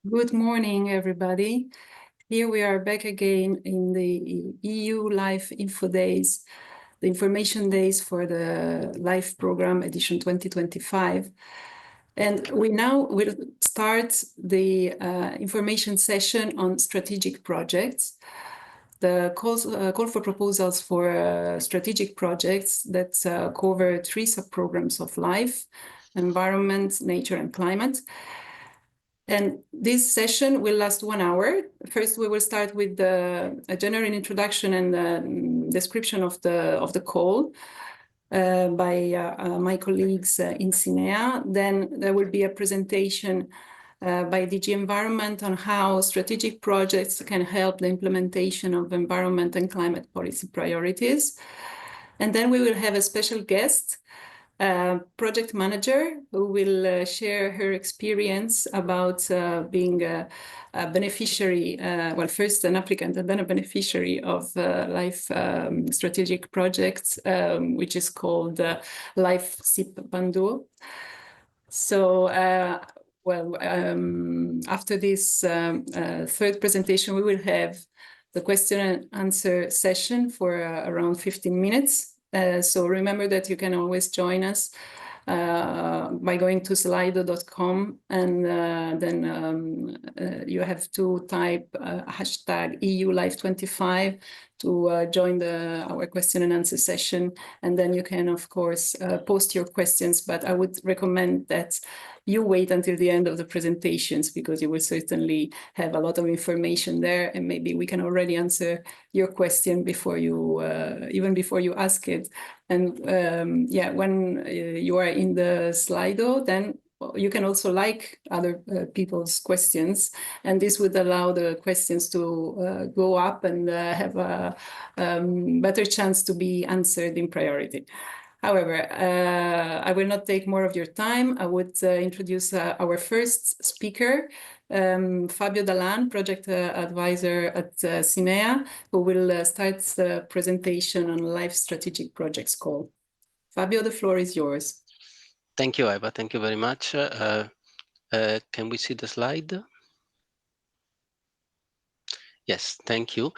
Good morning, everybody. Here we are back again in the EU Life Info Days, the information days for the LIFE program edition 2025. And we now will start the information session on strategic projects. The call for proposals for strategic projects that cover 3 sub-programs of LIFE: environment, nature, and climate. And this session will last 1 hour. First, we will start with a general introduction and description of the call by my colleagues in CINEA. Then there will be a presentation by DG Environment on how strategic projects can help the implementation of environment and climate policy priorities. And then we will have a special guest, project manager, who will share her experience about being a beneficiary, well, first an applicant and then a beneficiary of LIFE strategic projects, which is called LIFE SIP Bandu. So, after this third presentation, we will have the question and answer session for around 15 minutes. So remember that you can always join us by going to slido.com, and then you have to type hashtag EULife25 to join our question and answer session. And then you can, of course, post your questions, but I would recommend that you wait until the end of the presentations, because you will certainly have a lot of information there, and maybe we can already answer your question before you, even before you ask it. And yeah, when you are in the Slido, then you can also like other people's questions, and this would allow the questions to go up and have a better chance to be answered in priority. However, I will not take more of your time. I would introduce our first speaker, Fabio Dalan, project advisor at CINEA, who will start the presentation on LIFE strategic projects call. Fabio, the floor is yours. Thank you, Eva. Thank you very much. Can we see the slide? Yes, thank you.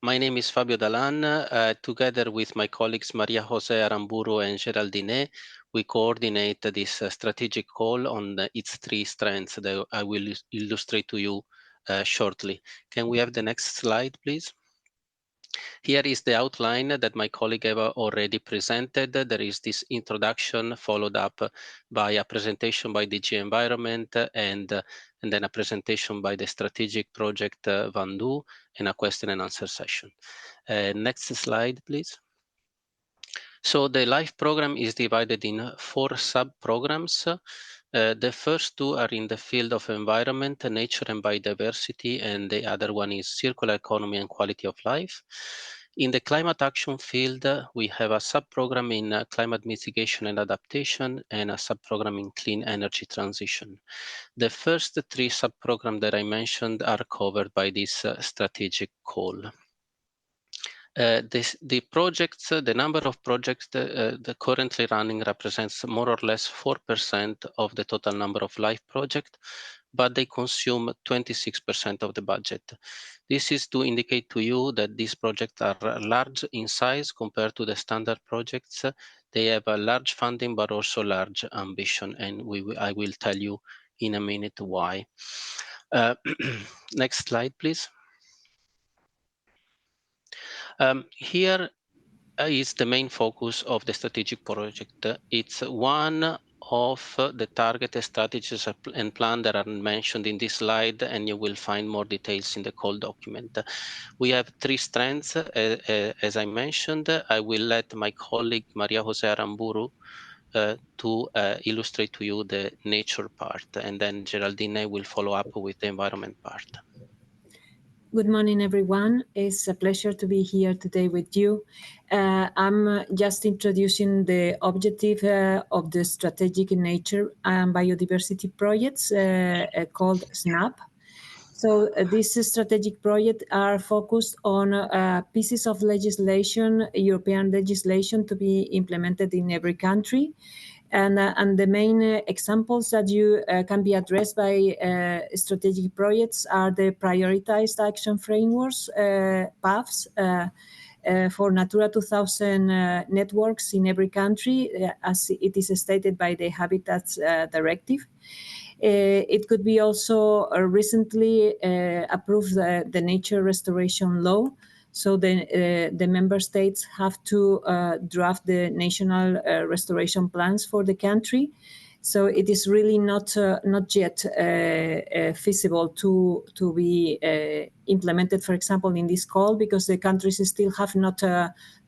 My name is Fabio Dalan. Together with my colleagues Maria Jose Aramburu and Geraldine, we coordinate this strategic call on its 3 strengths that I will illustrate to you shortly. Can we have the next slide, please? Here is the outline that my colleague Eva already presented. There is this introduction followed up by a presentation by DG Environment and then a presentation by the strategic project Vandu and a question and answer session. Next slide, please. So the LIFE program is divided in 4 sub-programs. The first 2 are in the field of environment, nature and biodiversity, and the other one is circular economy and quality of life. In the climate action field, we have a sub-program in climate mitigation and adaptation and a sub-program in clean energy transition. The first 3 sub-programs that I mentioned are covered by this strategic call. The projects, the number of projects the currently running represents more or less 4% of the total number of LIFE projects, but they consume 26% of the budget. This is to indicate to you that these projects are large in size compared to the standard projects. They have a large funding, but also large ambition, and I will tell you in a minute why. Next slide, please. Here is the main focus of the strategic project. It's one of the targeted strategies and plan that are mentioned in this slide, and you will find more details in the call document. We have 3 strengths, as I mentioned. I will let my colleague Maria Jose Aramburu to illustrate to you the nature part, and then Geraldine will follow up with the environment part. Good morning, everyone. It's a pleasure to be here today with you. I'm just introducing the objective of the strategic nature and biodiversity projects called SNAP. So these strategic projects are focused on pieces of legislation, European legislation, to be implemented in every country. And the main examples that you can be addressed by strategic projects are the prioritized action frameworks, PAFs, for Natura 2000 networks in every country, as it is stated by the Habitats Directive. It could be also recently approved the nature restoration law. So the member states have to draft the national restoration plans for the country. So it is really not yet feasible to be implemented, for example, in this call, because the countries still have not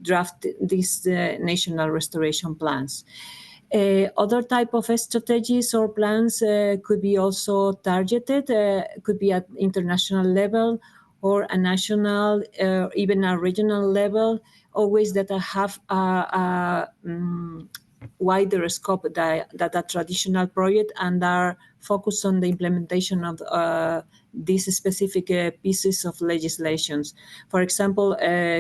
drafted these national restoration plans. Other type of strategies or plans could be also targeted, could be at international level or a national, even a regional level, always that have a wider scope that a traditional project and are focused on the implementation of these specific pieces of legislations. For example,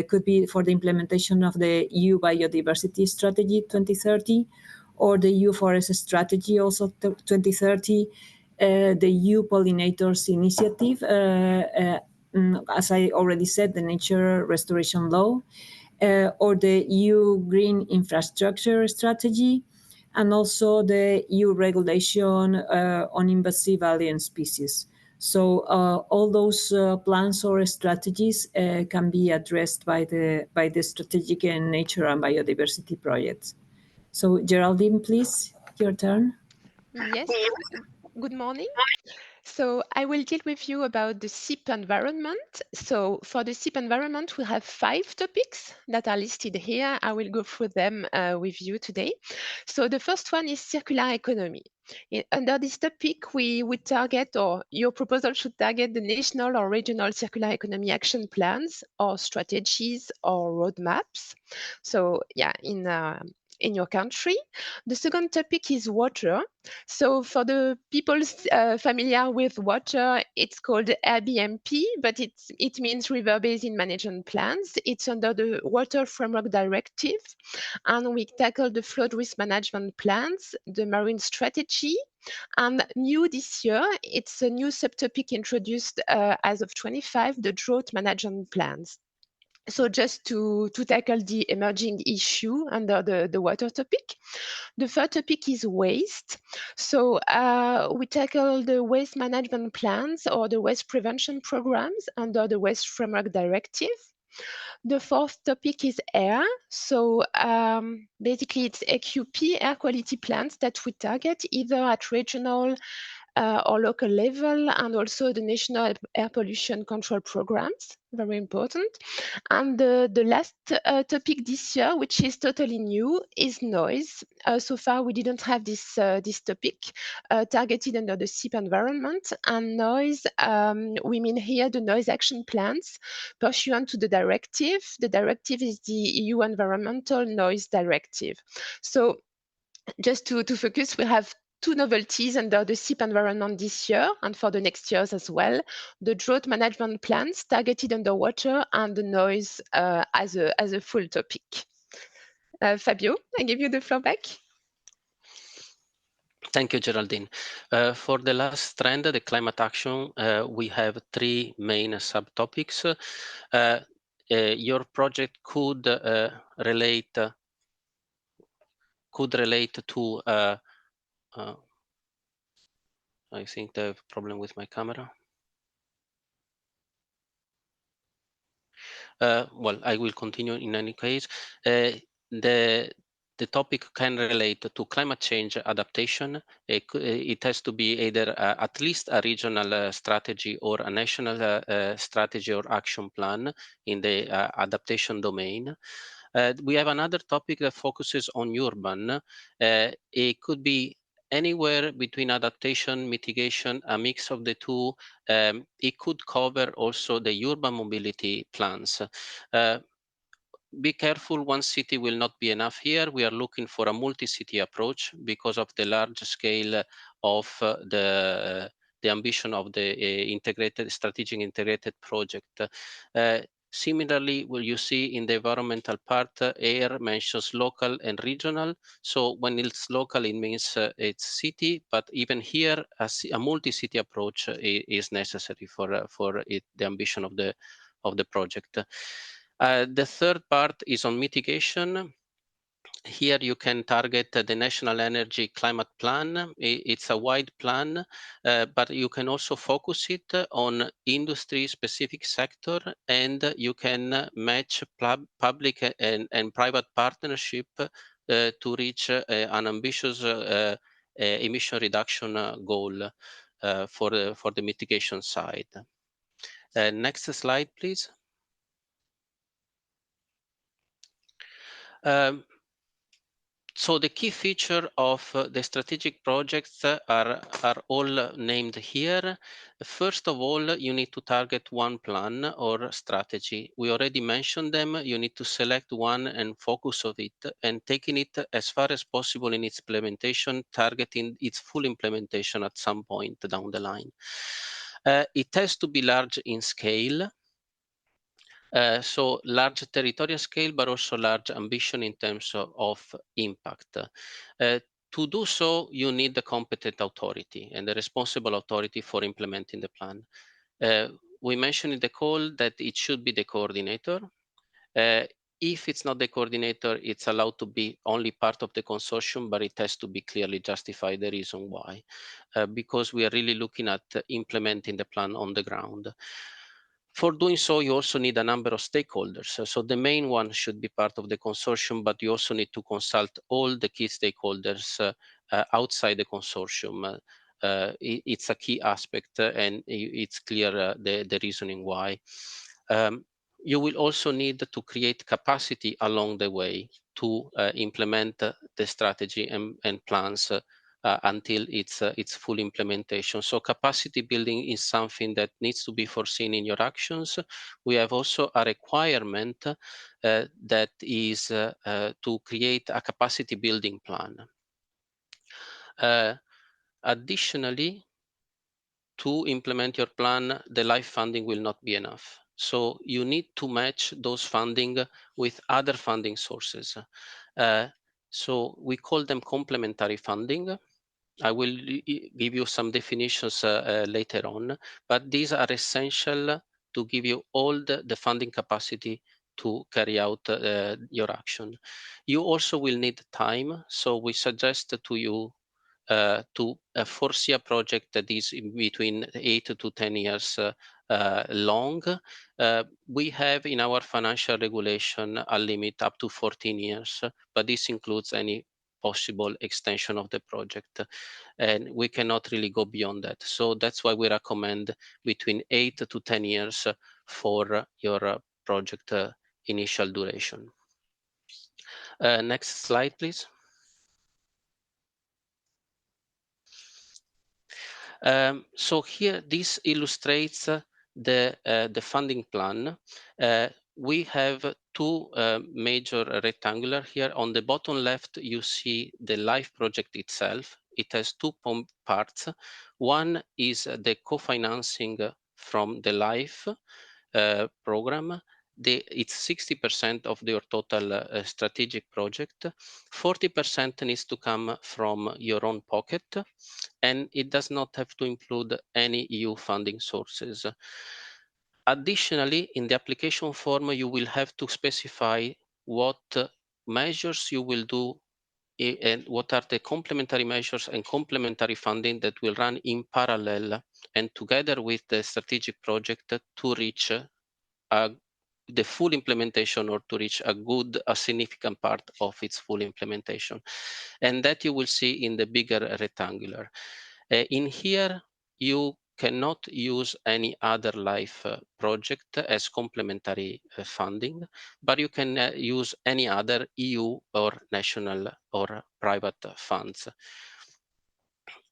could be for the implementation of the EU Biodiversity Strategy 2030, or the EU Forest Strategy, also 2030, the EU Pollinators Initiative, as I already said, the Nature Restoration Law, or the EU Green Infrastructure Strategy, and also the EU regulation on invasive alien species. So all those plans or strategies can be addressed by the strategic and nature and biodiversity projects. So Geraldine, please, your turn. Yes, good morning. So I will deal with you about the SIP environment. So for the SIP environment, we have 5 topics that are listed here. I will go through them with you today. So the first one is circular economy. Under this topic, we would target, or your proposal should target, the national or regional circular economy action plans or strategies or roadmaps. So yeah, in your country. The second topic is water. So for the people familiar with water, it's called RBMP, but it means River Basin Management Plans. It's under the Water Framework Directive, and we tackle the flood risk management plans, the marine strategy, and new this year, it's a new subtopic introduced as of 25, the drought management plans. So just to tackle the emerging issue under the water topic. The third topic is waste. So we tackle the waste management plans or the waste prevention programs under the Waste Framework Directive. The fourth topic is air. So basically it's AQP, air quality plans, that we target either at regional or local level, and also the national air pollution control programs, very important. And the last topic this year, which is totally new, is noise. So far, we didn't have this topic targeted under the SIP environment. And noise, we mean here the noise action plans pursuant to the directive. The directive is the EU Environmental Noise Directive. So just to focus, we have 2 novelties under the SIP environment this year and for the next years as well: the drought management plans targeted underwater and the noise as a full topic. Fabio, I give you the floor back. Thank you, Geraldine. For the last trend, the climate action, we have 3 main subtopics. Your project could relate to I think I have a problem with my camera. Well, I will continue in any case. The topic can relate to climate change adaptation. It has to be either at least a regional strategy or a national strategy or action plan in the adaptation domain. We have another topic that focuses on urban. It could be anywhere between adaptation, mitigation, a mix of the two. It could cover also the urban mobility plans. Be careful, one city will not be enough here. We are looking for a multi-city approach because of the large scale of the ambition of the strategic integrated project. Similarly, will you see in the environmental part, air mentions local and regional. So when it's local, it means it's city, but even here, a multi-city approach is necessary for the ambition of the project. The third part is on mitigation. Here you can target the National Energy Climate Plan. It's a wide plan, but you can also focus it on industry-specific sector, and you can match public and private partnership to reach an ambitious emission reduction goal for the mitigation side. Next slide, please. So the key feature of the strategic projects are all named here. First of all, you need to target one plan or strategy. We already mentioned them. You need to select one and focus on it, and taking it as far as possible in its implementation, targeting its full implementation at some point down the line. It has to be large in scale. So large territorial scale, but also large ambition in terms of impact. To do so, you need the competent authority and the responsible authority for implementing the plan. We mentioned in the call that it should be the coordinator. If it's not the coordinator, it's allowed to be only part of the consortium, but it has to be clearly justified the reason why, because we are really looking at implementing the plan on the ground. For doing so, you also need a number of stakeholders. So the main one should be part of the consortium, but you also need to consult all the key stakeholders outside the consortium. It's a key aspect, and it's clear the reasoning why. You will also need to create capacity along the way to implement the strategy and plans until its full implementation. So capacity building is something that needs to be foreseen in your actions. We have also a requirement that is to create a capacity building plan. Additionally, to implement your plan, the life funding will not be enough. So you need to match those funding with other funding sources. So we call them complementary funding. I will give you some definitions later on, but these are essential to give you all the funding capacity to carry out your action. You also will need time, so we suggest to you to foresee a project that is in between 8 to 10 years long. We have in our financial regulation a limit up to 14 years, but this includes any possible extension of the project, and we cannot really go beyond that. So that's why we recommend between 8 to 10 years for your project initial duration. Next slide, please. So here, this illustrates the funding plan. We have two major rectangular here. On the bottom left, you see the LIFE project itself. It has two parts. One is the co-financing from the LIFE program. It's 60% of your total strategic project. 40% needs to come from your own pocket, and it does not have to include any EU funding sources. Additionally, in the application form, you will have to specify what measures you will do and what are the complementary measures and complementary funding that will run in parallel and together with the strategic project to reach the full implementation, or to reach a significant part of its full implementation. And that you will see in the bigger rectangular. In here, you cannot use any other LIFE project as complementary funding, but you can use any other EU or national or private funds.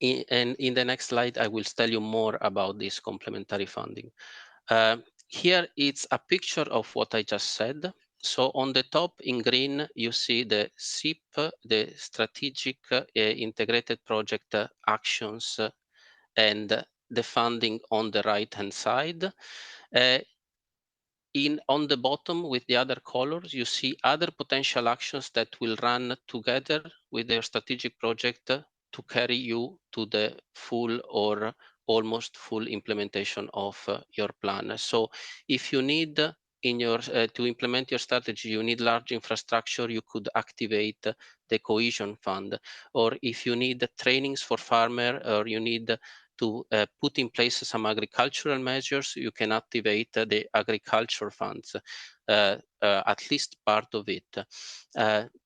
And in the next slide, I will tell you more about this complementary funding. Here it's a picture of what I just said. So on the top in green, you see the SIP, the Strategic Integrated Project Actions, and the funding on the right-hand side. On the bottom with the other colors, you see other potential actions that will run together with your strategic project to carry you to the full or almost full implementation of your plan. So if you need in your to implement your strategy, you need large infrastructure, you could activate the cohesion fund. Or if you need trainings for farmer, or you need to put in place some agricultural measures, you can activate the agriculture funds, at least part of it.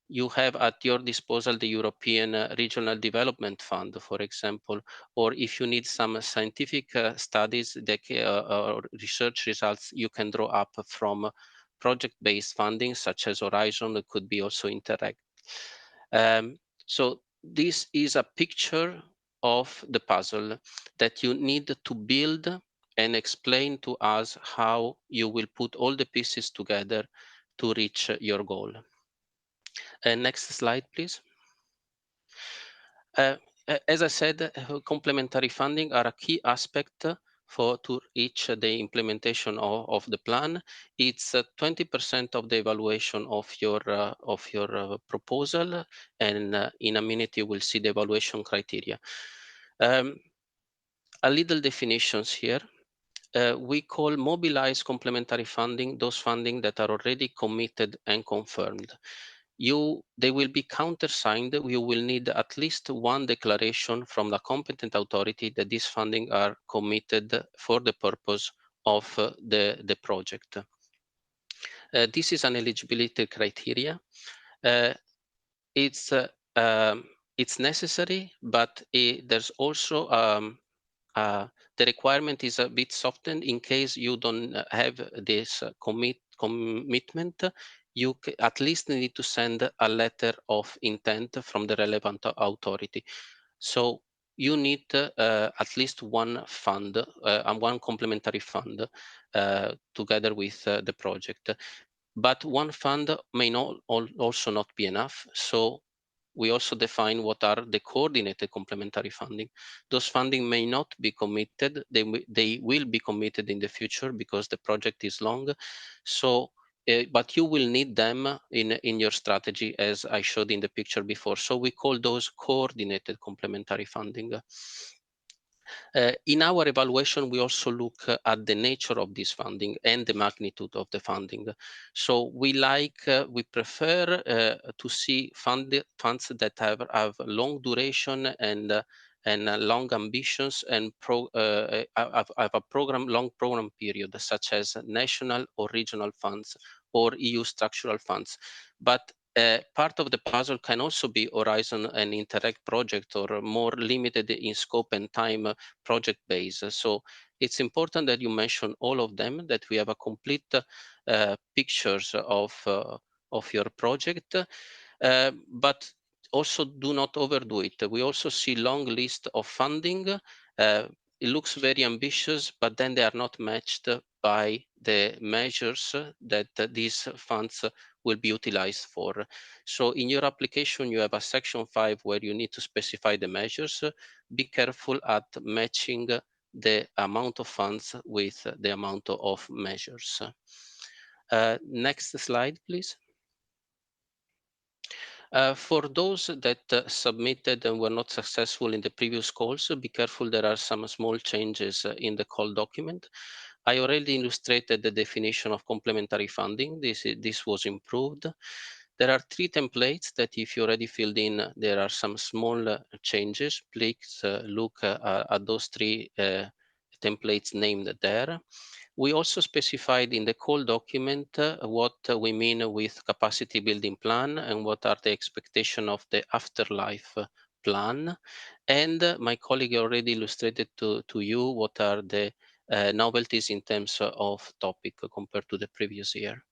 You have at your disposal the European Regional Development Fund, for example, or if you need some scientific studies or research results, you can draw up from project-based funding, such as Horizon. It could be also Interact. So this is a picture of the puzzle that you need to build and explain to us how you will put all the pieces together to reach your goal. Next slide, please. As I said, complementary funding are a key aspect to reach the implementation of the plan. It's 20% of the evaluation of your proposal, and in a minute you will see the evaluation criteria. A little definitions here. We call mobilized complementary funding those funding that are already committed and confirmed. They will be countersigned. You will need at least one declaration from the competent authority that these funding are committed for the purpose of the project. This is an eligibility criteria. It's necessary, but there's also the requirement is a bit softened. In case you don't have this commitment, you at least need to send a letter of intent from the relevant authority. So you need at least one fund and one complementary fund together with the project. But one fund may not also not be enough. So we also define what are the coordinated complementary funding. Those funding may not be committed. They will be committed in the future because the project is long. So, but you will need them in your strategy, as I showed in the picture before. So we call those coordinated complementary funding. In our evaluation, we also look at the nature of this funding and the magnitude of the funding. So we prefer to see funds that have long duration and long ambitions and have a long program period, such as national or regional funds or EU structural funds. But part of the puzzle can also be Horizon and Interact project, or more limited in scope and time project base. So it's important that you mention all of them, that we have a complete pictures of your project, but also do not overdo it. We also see long list of funding. It looks very ambitious, but then they are not matched by the measures that these funds will be utilized for. So in your application, you have a section 5 where you need to specify the measures. Be careful at matching the amount of funds with the amount of measures. Next slide, please. For those that submitted and were not successful in the previous calls, be careful, there are some small changes in the call document. I already illustrated the definition of complementary funding. This was improved. There are 3 templates that if you already filled in, there are some small changes. Please look at those 3 templates named there. We also specified in the call document what we mean with capacity building plan and what are the expectation of the afterlife plan. And my colleague already illustrated to you what are the novelties in terms of topic compared to the previous year.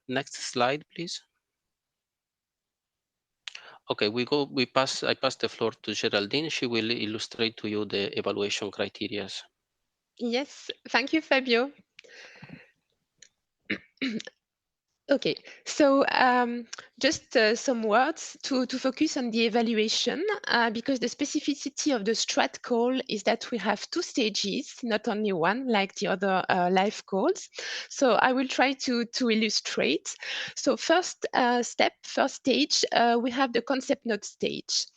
Next slide, please. Okay, I pass the floor to Geraldine. She will illustrate to you the evaluation criteria. Yes, thank you, Fabio. Okay, so just some words to focus on the evaluation, because the specificity of the strat call is that we have two stages, not only one, like the other live calls. So I will try to illustrate. So first stage, we have the concept note stage,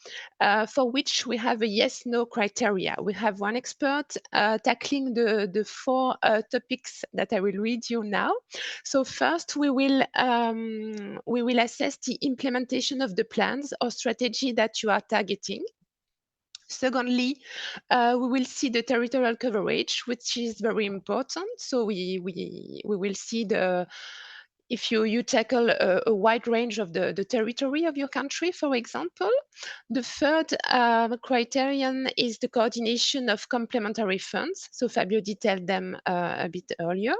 for which we have a yes/no criteria. We have one expert tackling the four topics that I will read you now. So first, we will assess the implementation of the plans or strategy that you are targeting. Secondly, we will see the territorial coverage, which is very important. So we will see if you tackle a wide range of the territory of your country, for example. The third criterion is the coordination of complementary funds. So Fabio detailed them a bit earlier.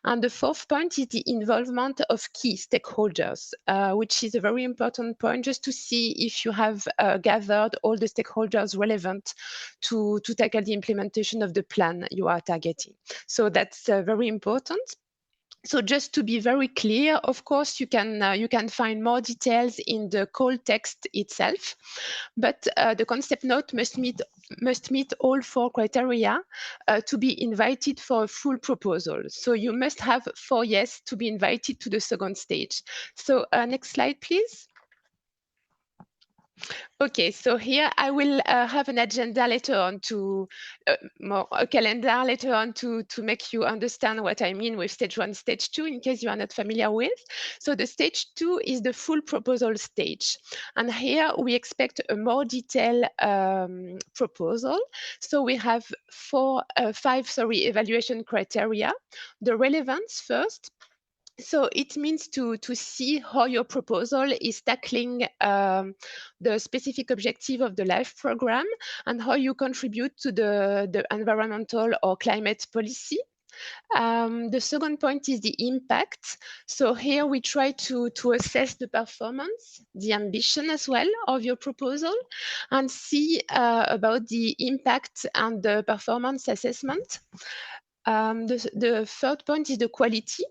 And the fourth point is the involvement of key stakeholders, which is a very important point, just to see if you have gathered all the stakeholders relevant to tackle the implementation of the plan you are targeting. So that's very important. So just to be very clear, of course, you can find more details in the call text itself, but the concept note must meet all four criteria to be invited for a full proposal. So you must have 4 yes to be invited to the second stage. So next slide, please. Okay, so here I will have an agenda later on a calendar later on to make you understand what I mean with stage 1, stage 2, in case you are not familiar with. So the stage 2 is the full proposal stage. And here we expect a more detailed proposal. So we have five evaluation criteria. The relevance first. So it means to see how your proposal is tackling the specific objective of the LIFE program and how you contribute to the environmental or climate policy. The second point is the impact. So here we try to assess the performance, the ambition as well of your proposal, and see about the impact and the performance assessment. The third point is the quality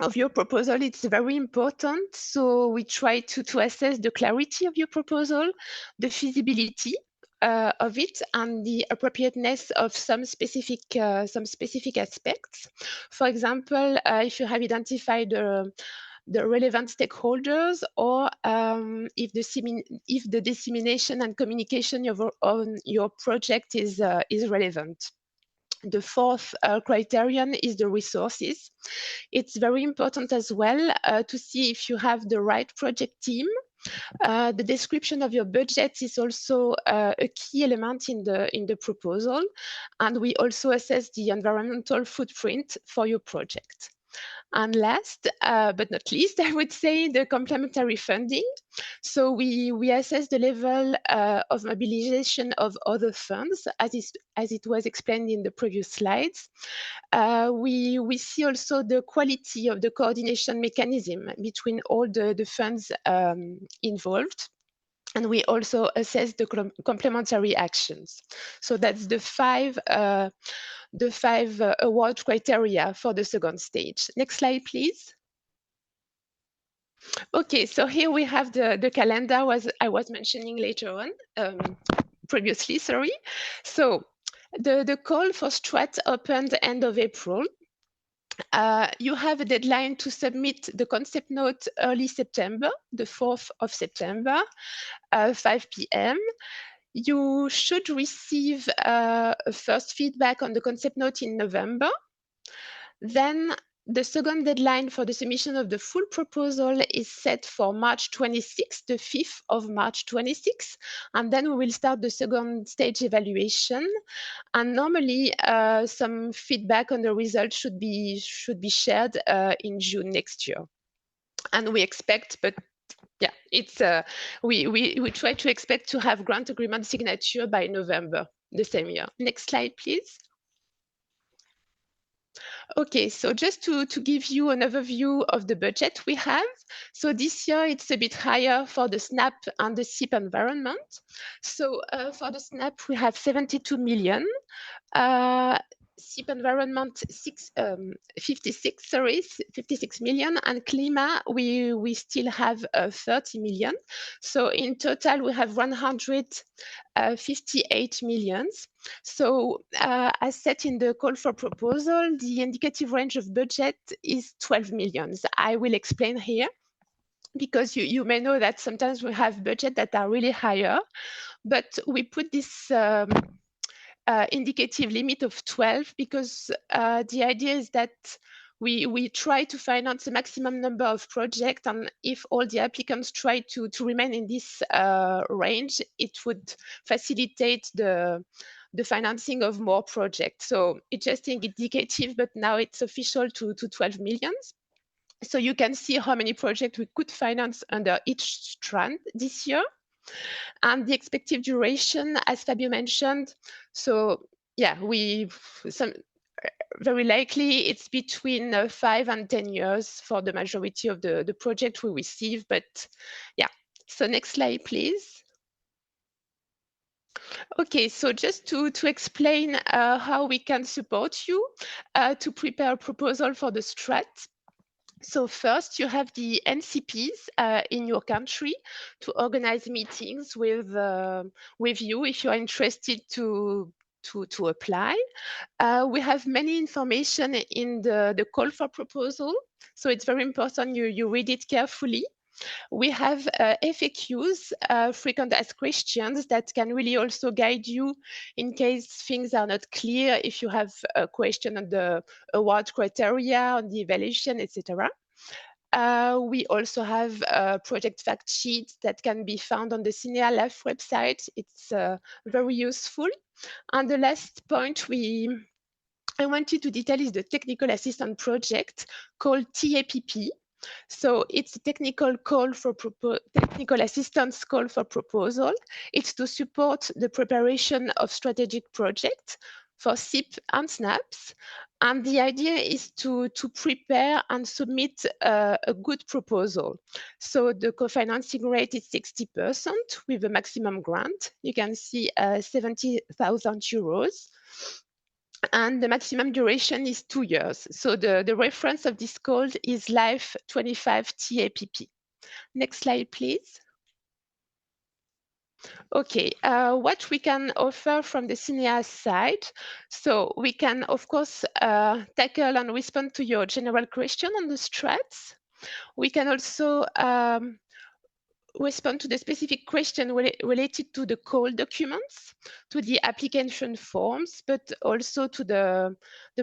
of your proposal. It's very important. So we try to assess the clarity of your proposal, the feasibility of it, and the appropriateness of some specific aspects. For example, if you have identified the relevant stakeholders, or if the dissemination and communication on your project is relevant. The fourth criterion is the resources. It's very important as well to see if you have the right project team. The description of your budget is also a key element in the proposal, and we also assess the environmental footprint for your project. And last but not least, I would say the complementary funding. So we assess the level of mobilization of other funds, as it was explained in the previous slides. We see also the quality of the coordination mechanism between all the funds involved. And we also assess the complementary actions. So that's the five award criteria for the second stage. Next slide, please. Okay, so here we have the calendar I was mentioning later on, previously, sorry. So the call for Strat opened end of April. You have a deadline to submit the concept note early September, the 4th of September, 5 p.m. You should receive first feedback on the concept note in November. Then the second deadline for the submission of the full proposal is set for March 26, the 5th of March 26, and then we will start the second stage evaluation. And normally, some feedback on the results should be shared in June next year. And we expect, but yeah, it's we try to expect to have grant agreement signature by November the same year. Next slide, please. Okay, so just to give you an overview of the budget we have. So this year it's a bit higher for the SNAP and the SIP environment. So for the SNAP we have 72 million. SIP environment 56 million, and Klima we still have 30 million. So in total we have 158 millions. So as set in the call for proposal, the indicative range of budget is 12 millions. I will explain here, because you may know that sometimes we have budget that are really higher, but we put this indicative limit of 12 because the idea is that we try to finance the maximum number of projects, and if all the applicants try to remain in this range, it would facilitate the financing of more projects. So it's just indicative, but now it's official to 12 millions. So you can see how many projects we could finance under each strand this year. And the expected duration, as Fabio mentioned, so yeah, very likely it's between 5 and 10 years for the majority of the project we receive, but yeah. So next slide, please. Okay, so just to explain how we can support you to prepare a proposal for the strat. So first, you have the NCPs in your country to organize meetings with you if you are interested to apply. We have many information in the call for proposal, so it's very important you read it carefully. We have FAQs, frequent asked questions, that can really also guide you in case things are not clear, if you have a question on the award criteria, on the evaluation, etc. We also have project fact sheets that can be found on the CINEA Life website. It's very useful. And the last point I wanted to detail is the technical assistant project called TAPP. So it's a technical assistance call for proposal. It's to support the preparation of strategic projects for SIP and SNAPs. And the idea is to prepare and submit a good proposal. So the co-financing rate is 60% with a maximum grant. You can see 70,000 euros. And the maximum duration is 2 years. So the reference of this code is Life 25 TAPP. Next slide, please. Okay, what we can offer from the CINEA side. So we can, of course, tackle and respond to your general question on the strats. We can also respond to the specific question related to the call documents, to the application forms, but also to the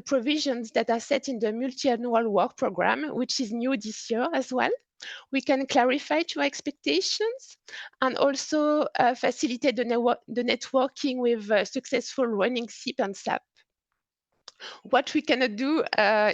provisions that are set in the multi-annual work program, which is new this year as well. We can clarify your expectations and also facilitate the networking with successful running SIP and SAP. What we cannot do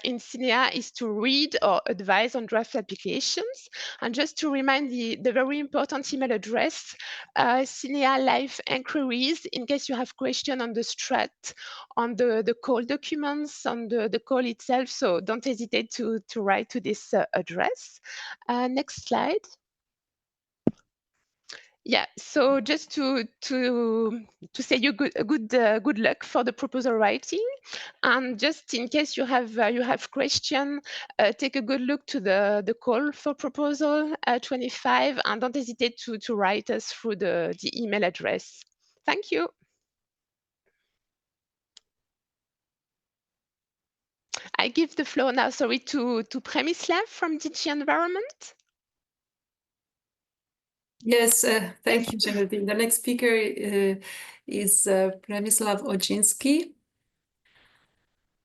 in CINEA is to read or advise on draft applications. And just to remind the very important email address, CINEA Live Inquiries, in case you have questions on the strat, on the call documents, on the call itself. So don't hesitate to write to this address. Next slide. Yeah, so just to say you good luck for the proposal writing, and just in case you have question, take a good look to the call for proposal 25, and don't hesitate to write us through the email address. Thank you. I give the floor now, sorry, to Przemysław from DG Environment. Yes, thank you, Geraldine. The next speaker is Przemysław Odziński.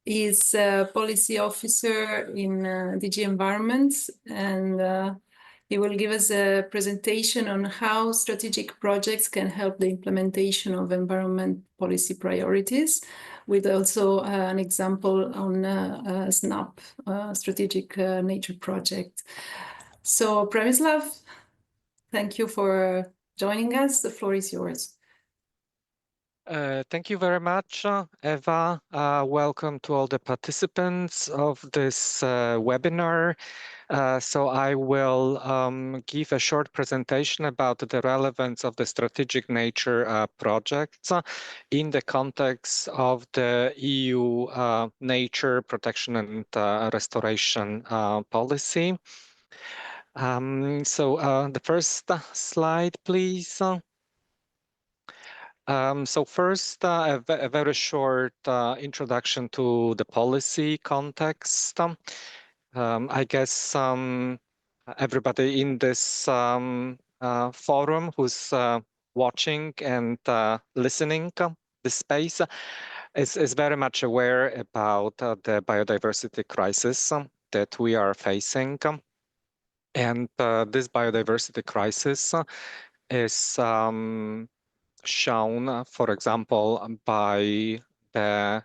He's a policy officer in DG Environment, and he will give us a presentation on how strategic projects can help the implementation of environment policy priorities, with also an example on a SNAP, strategic nature project. So, Przemysław, thank you for joining us. The floor is yours. Thank you very much, Eva. Welcome to all the participants of this webinar. So I will give a short presentation about the relevance of the strategic nature projects in the context of the EU nature protection and restoration policy. The first slide, please. So first, a very short introduction to the policy context. I guess everybody in this forum who's watching and listening this space is very much aware about the biodiversity crisis that we are facing. And this biodiversity crisis is shown, for example, by the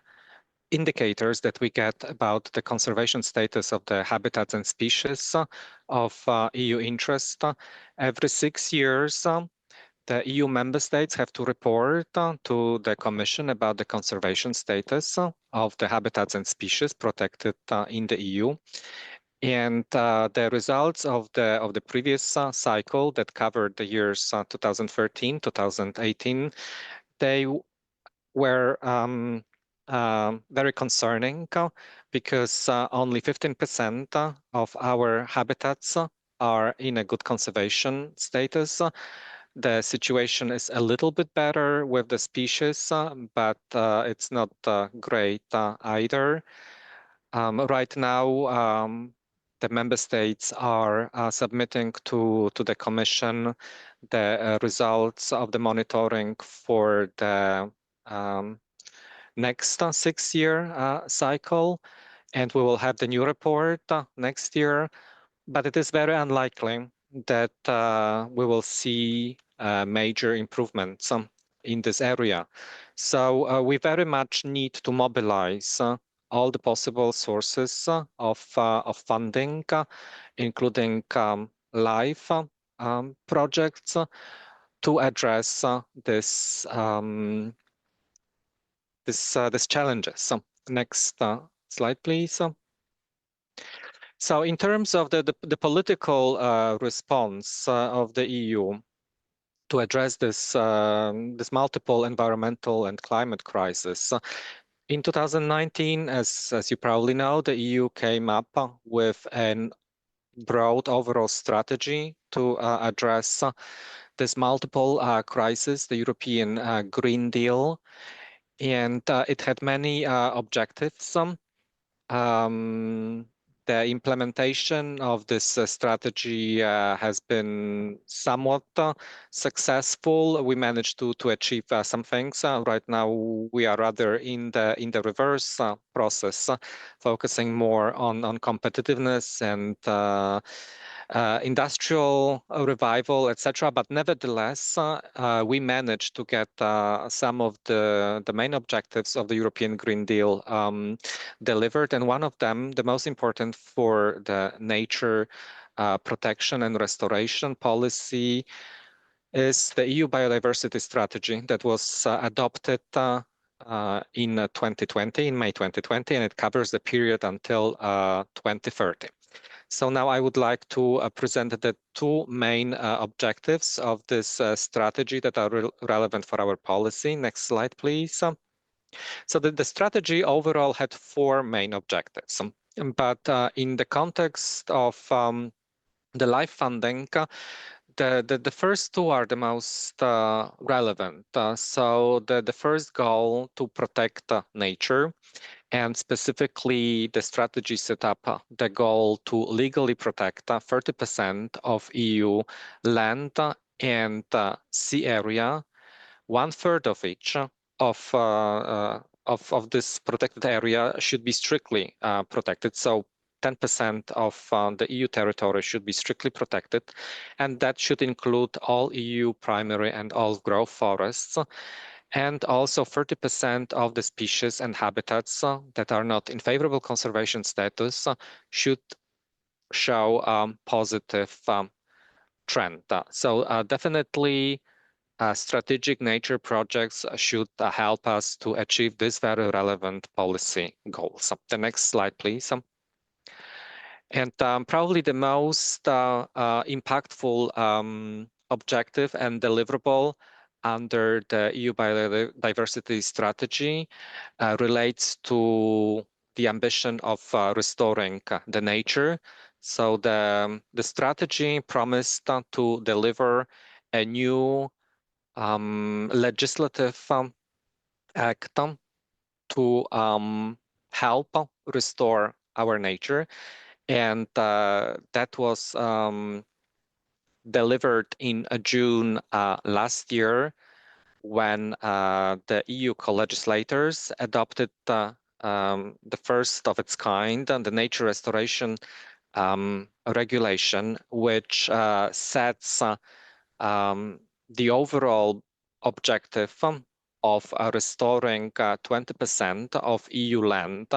indicators that we get about the conservation status of the habitats and species of EU interest. Every 6 years, the EU member states have to report to the Commission about the conservation status of the habitats and species protected in the EU. And the results of the previous cycle that covered the years 2013, 2018, they were very concerning because only 15% of our habitats are in a good conservation status. The situation is a little bit better with the species, but it's not great either. Right now, the member states are submitting to the Commission the results of the monitoring for the next 6-year cycle, and we will have the new report next year. But it is very unlikely that we will see major improvements in this area. So we very much need to mobilize all the possible sources of funding, including LIFE projects, to address this challenges. Next slide, please. So in terms of the political response of the EU to address this multiple environmental and climate crisis, in 2019, as you probably know, the EU came up with a broad overall strategy to address this multiple crisis, the European Green Deal, and it had many objectives. The implementation of this strategy has been somewhat successful. We managed to achieve some things. Right now, we are rather in the reverse process, focusing more on competitiveness and industrial revival, etc. But nevertheless, we managed to get some of the main objectives of the European Green Deal delivered. And one of them, the most important for the nature protection and restoration policy, is the EU biodiversity strategy that was adopted in 2020, in May 2020, and it covers the period until 2030. So now I would like to present the two main objectives of this strategy that are relevant for our policy. Next slide, please. So the strategy overall had 4 main objectives, but in the context of the LIFE funding, the first 2 are the most relevant. So the first goal, to protect nature, and specifically the strategy set up the goal to legally protect 30% of EU land and sea area, 1/3 of each of this protected area should be strictly protected. So 10% of the EU territory should be strictly protected, and that should include all EU primary and all growth forests. And also 30% of the species and habitats that are not in favorable conservation status should show positive trend. So definitely strategic nature projects should help us to achieve these very relevant policy goals. The next slide, please. And probably the most impactful objective and deliverable under the EU biodiversity strategy relates to the ambition of restoring the nature. So the strategy promised to deliver a new legislative act to help restore our nature. And that was delivered in June last year when the EU co-legislators adopted the first of its kind, the nature restoration regulation, which sets the overall objective of restoring 20% of EU land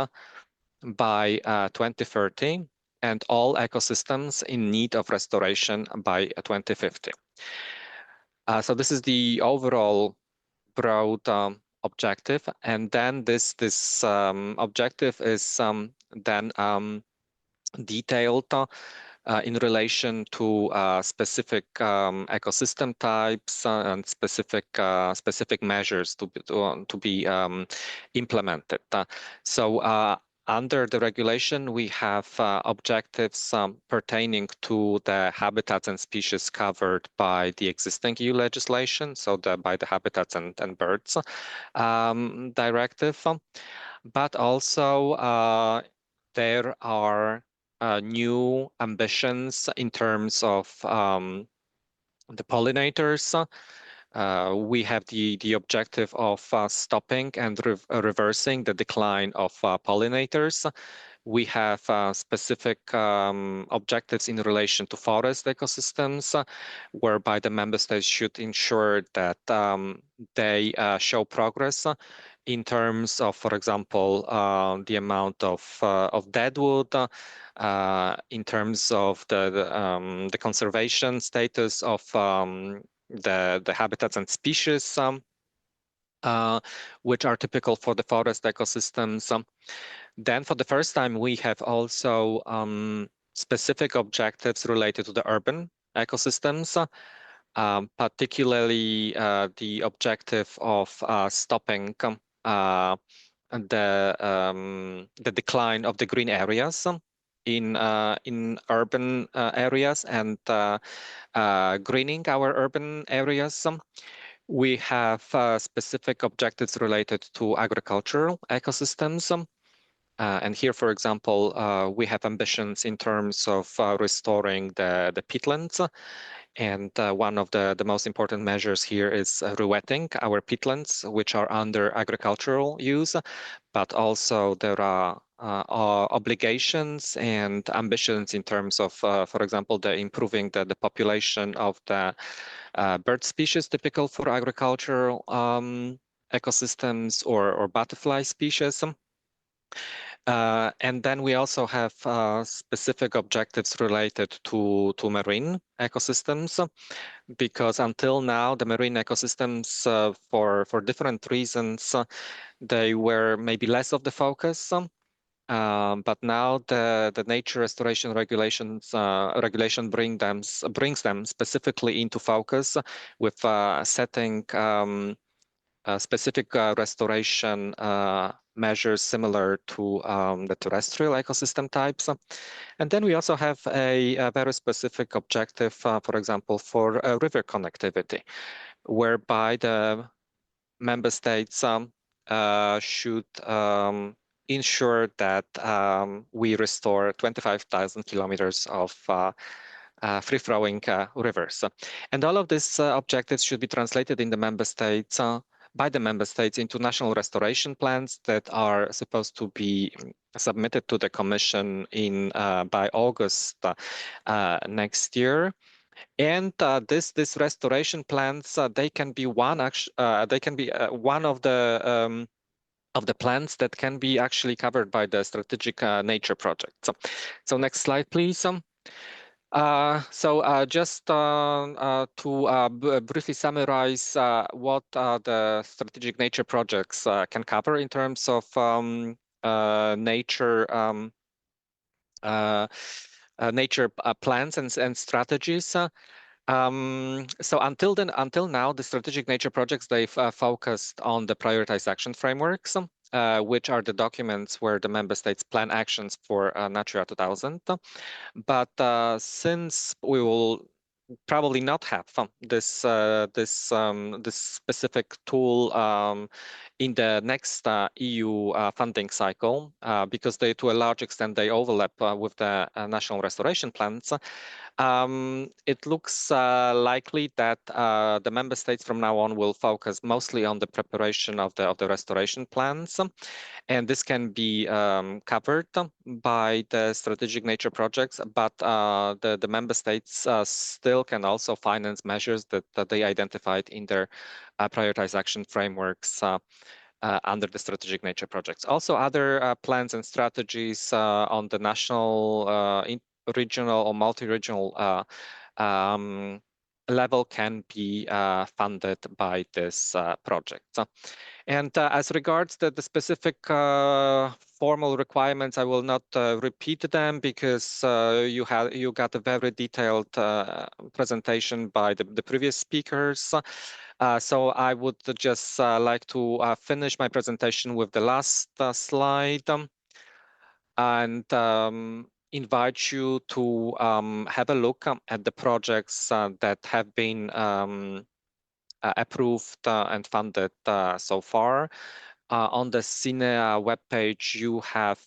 by 2030 and all ecosystems in need of restoration by 2050. So this is the overall broad objective, and then this objective is then detailed in relation to specific ecosystem types and specific measures to be implemented. So under the regulation, we have objectives pertaining to the habitats and species covered by the existing EU legislation, so by the Habitats and Birds Directive, but also there are new ambitions in terms of the pollinators. We have the objective of stopping and reversing the decline of pollinators. We have specific objectives in relation to forest ecosystems, whereby the member states should ensure that they show progress in terms of, for example, the amount of deadwood, in terms of the conservation status of the habitats and species, which are typical for the forest ecosystems. Then for the first time, we have also specific objectives related to the urban ecosystems, particularly the objective of stopping the decline of the green areas in urban areas and greening our urban areas. We have specific objectives related to agricultural ecosystems. And here, for example, we have ambitions in terms of restoring the peatlands. And one of the most important measures here is rewetting our peatlands, which are under agricultural use, but also there are obligations and ambitions in terms of, for example, the improving the population of the bird species typical for agricultural ecosystems or butterfly species. And then we also have specific objectives related to marine ecosystems, because until now, the marine ecosystems, for different reasons, they were maybe less of the focus. But now the nature restoration regulations regulation brings them specifically into focus with setting specific restoration measures similar to the terrestrial ecosystem types. And then we also have a very specific objective, for example, for river connectivity, whereby the member states should ensure that we restore 25,000 kilometers of free-flowing rivers. And all of these objectives should be translated in the member states by the member states into national restoration plans that are supposed to be submitted to the Commission in by August next year. And this restoration plans they can be one of the plans that can be actually covered by the strategic nature project. So next slide, please. Just to briefly summarize what the strategic nature projects can cover in terms of nature nature plans and strategies. So until now, the strategic nature projects, they've focused on the prioritized action frameworks, which are the documents where the member states plan actions for Natura 2000. But since we will probably not have this specific tool in the next EU funding cycle, because they, to a large extent, they overlap with the national restoration plans. It looks likely that the member states from now on will focus mostly on the preparation of the restoration plans, and this can be covered by the strategic nature projects. But the member states still can also finance measures that they identified in their prioritized action frameworks under the strategic nature projects. Also, other plans and strategies on the national, regional or multi-regional level can be funded by this project. And as regards the specific formal requirements, I will not repeat them because you got a very detailed presentation by the previous speakers. So I would just like to finish my presentation with the last slide and invite you to have a look at the projects that have been approved and funded so far. On the CINEA webpage, you have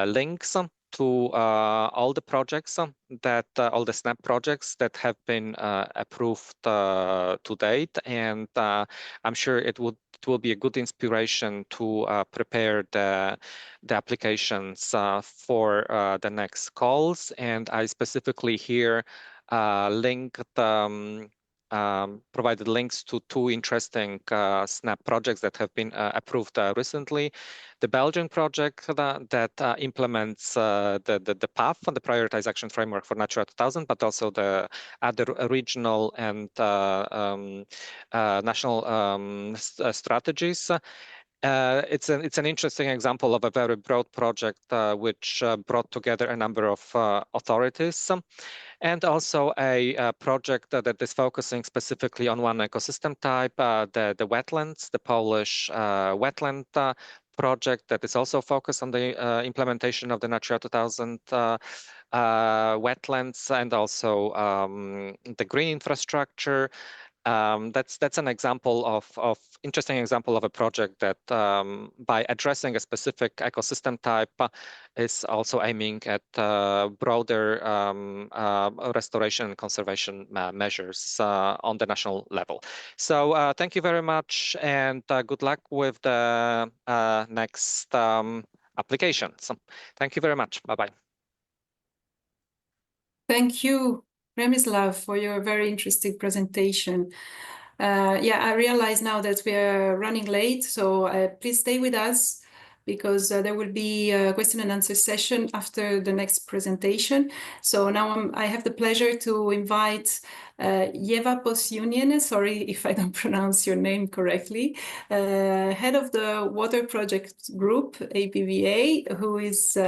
links to all the projects all the SNAP projects that have been approved to date, and I'm sure it will be a good inspiration to prepare the applications for the next calls. And I specifically here linked provided links to two interesting SNAP projects that have been approved recently. The Belgian project that implements the PAF, the Prioritized Action Framework for Natura 2000, but also the other regional and national strategies. It's an interesting example of a very broad project which brought together a number of authorities. And also a project that is focusing specifically on one ecosystem type, the wetlands, the Polish wetland project that is also focused on the implementation of the Natura 2000 wetlands, and also the green infrastructure. That's an example of interesting example of a project that by addressing a specific ecosystem type is also aiming at broader restoration and conservation measures on the national level. So thank you very much, and good luck with the next applications. Thank you very much. Bye-bye. Thank you, Remislav, for your very interesting presentation. Yeah, I realize now that we are running late, so please stay with us because there will be a question and answer session after the next presentation. So now I have the pleasure to invite Eva Posyuniene, sorry if I don't pronounce your name correctly, head of the Water Project Group, APVA, who is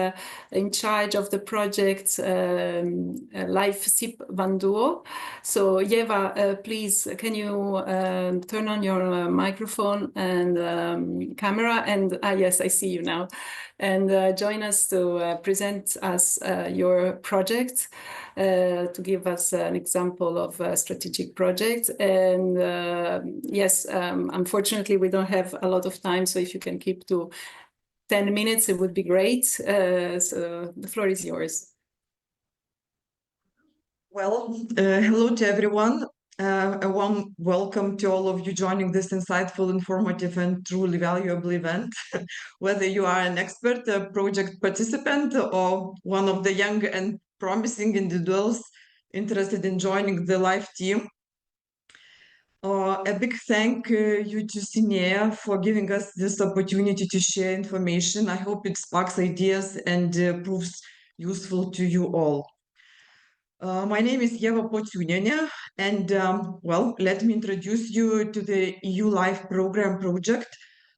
in charge of the project Life SIP Vanduo. So Eva, please, can you turn on your microphone and camera? And yes, I see you now. And join us to present us your project, to give us an example of a strategic project. And yes, unfortunately, we don't have a lot of time, so if you can keep to 10 minutes, it would be great. So the floor is yours. Well, hello to everyone. A warm welcome to all of you joining this insightful, informative, and truly valuable event. Whether you are an expert, a project participant, or one of the young and promising individuals interested in joining the LIFE team. A big thank you to CINEA for giving us this opportunity to share information. I hope it sparks ideas and proves useful to you all. My name is Ieva Pociuniene, and well, let me introduce you to the EU LIFE program project,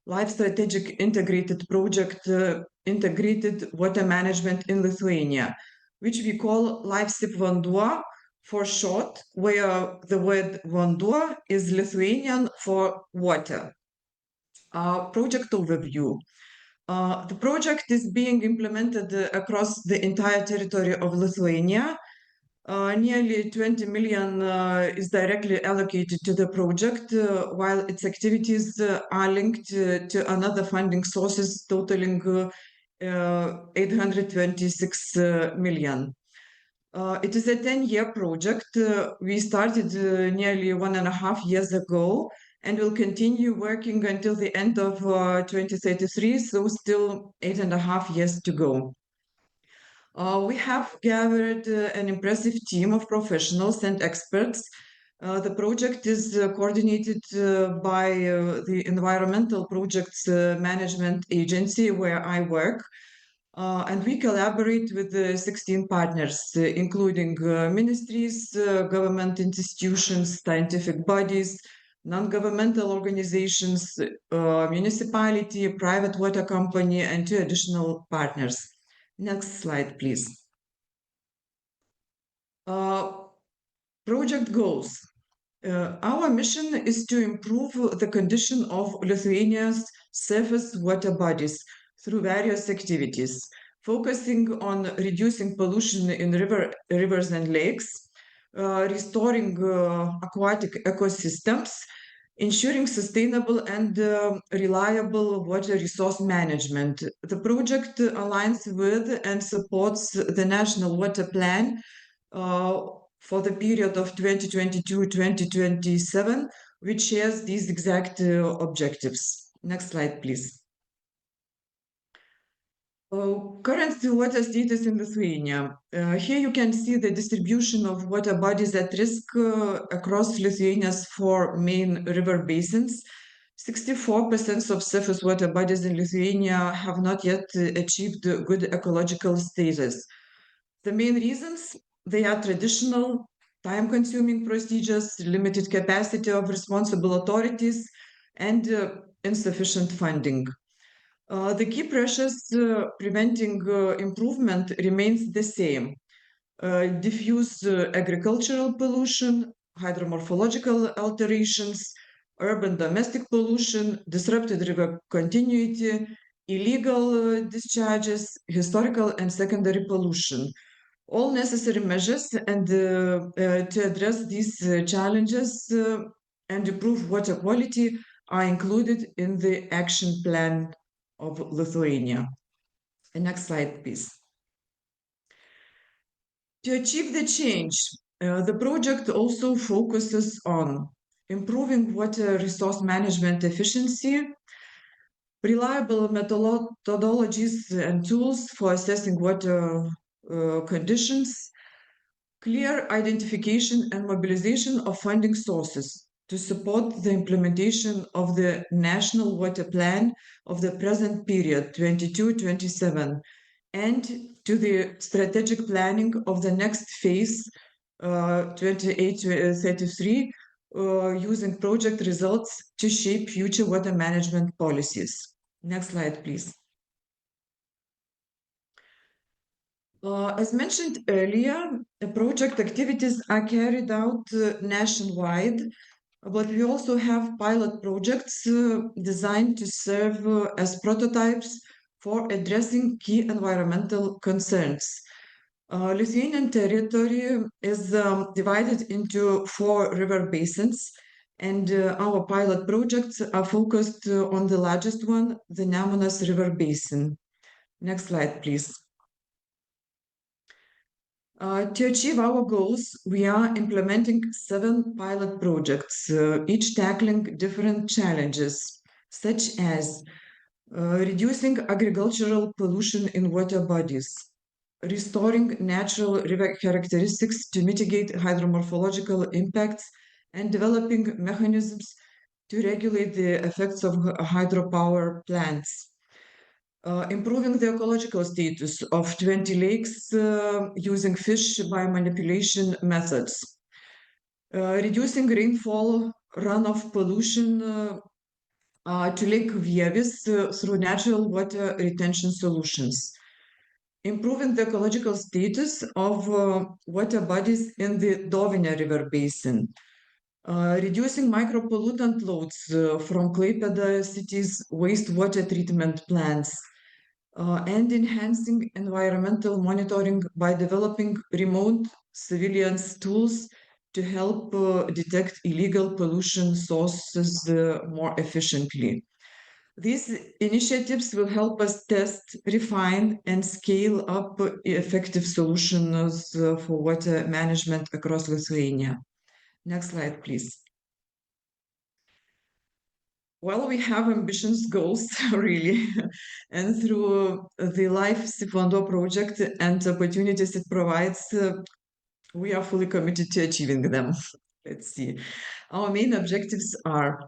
LIFE Strategic Integrated Project, Integrated Water Management in Lithuania, which we call LIFE SIP Vanduo for short, where the word Vanduo is Lithuanian for water. Project overview. The project is being implemented across the entire territory of Lithuania. Nearly 20 million is directly allocated to the project, while its activities are linked to another funding sources totaling 826 million. It is a 10-year project. We started nearly 1.5 years ago and will continue working until the end of 2033, so still 8.5 years to go. We have gathered an impressive team of professionals and experts. The project is coordinated by the Environmental Projects Management Agency, where I work. And we collaborate with 16 partners, including ministries, government institutions, scientific bodies, non-governmental organizations, municipality, private water company, and 2 additional partners. Next slide, please. Project goals. Our mission is to improve the condition of Lithuania's surface water bodies through various activities, focusing on reducing pollution in rivers and lakes, restoring aquatic ecosystems, ensuring sustainable and reliable water resource management. The project aligns with and supports the National Water Plan for the period of 2022-2027, which shares these exact objectives. Next slide, please. Current water status in Lithuania. Here you can see the distribution of water bodies at risk across Lithuania's 4 main river basins. 64% of surface water bodies in Lithuania have not yet achieved good ecological status. The main reasons, they are traditional, time-consuming procedures, limited capacity of responsible authorities, and insufficient funding. The key pressures preventing improvement remains the same. Diffuse agricultural pollution, hydromorphological alterations, urban domestic pollution, disrupted river continuity, illegal discharges, historical and secondary pollution. All necessary measures and to address these challenges and improve water quality are included in the action plan of Lithuania. The next slide, please. To achieve the change, the project also focuses on improving water resource management efficiency, reliable methodologies and tools for assessing water conditions, clear identification and mobilization of funding sources to support the implementation of the National Water Plan of the present period, 22-27, and to the strategic planning of the next phase, 28-33, using project results to shape future water management policies. Next slide, please. As mentioned earlier, the project activities are carried out nationwide, but we also have pilot projects designed to serve as prototypes for addressing key environmental concerns. Lithuanian territory is divided into 4 river basins, and our pilot projects are focused on the largest one, the Nemunas River Basin. Next slide, please. To achieve our goals, we are implementing 7 pilot projects, each tackling different challenges, such as reducing agricultural pollution in water bodies, restoring natural river characteristics to mitigate hydromorphological impacts, and developing mechanisms to regulate the effects of hydropower plants. improving the ecological status of 20 lakes using fish biomanipulation methods, reducing rainfall, runoff pollution to Lake Vievis through natural water retention solutions, improving the ecological status of water bodies in the Dovine River Basin, reducing micropollutant loads from Klaipėda city's wastewater treatment plants, and enhancing environmental monitoring by developing remote surveillance tools to help detect illegal pollution sources more efficiently. These initiatives will help us test, refine, and scale up effective solutions for water management across Lithuania. Next slide, please. Well, we have ambitious goals, really, and through the Life Sifondo project and opportunities it provides, we are fully committed to achieving them. Let's see. Our main objectives are